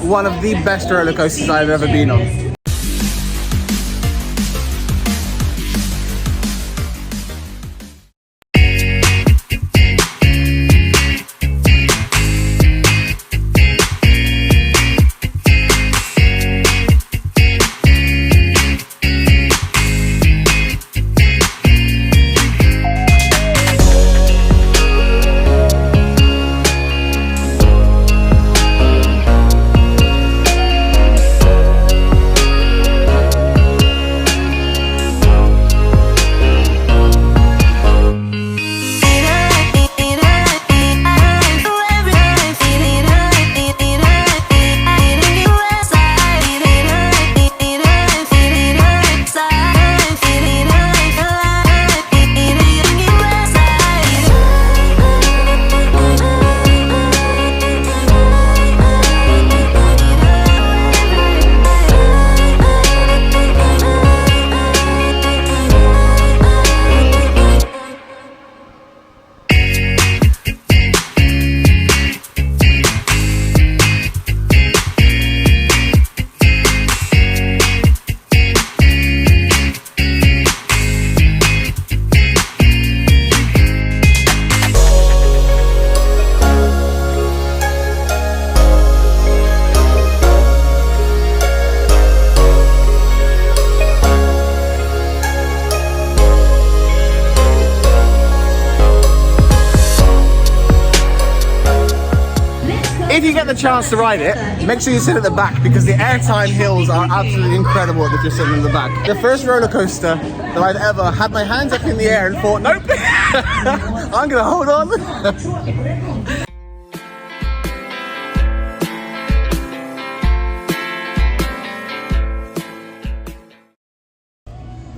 one of the best roller coasters I've ever been on. If you get the chance to ride it, make sure you sit at the back because the airtime hills are absolutely incredible if you're sitting in the back. The first roller coaster that I've ever had my hands up in the air and thought, nope, I'm gonna hold on.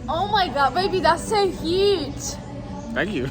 Oh my god, baby, that's so huge. Thank you.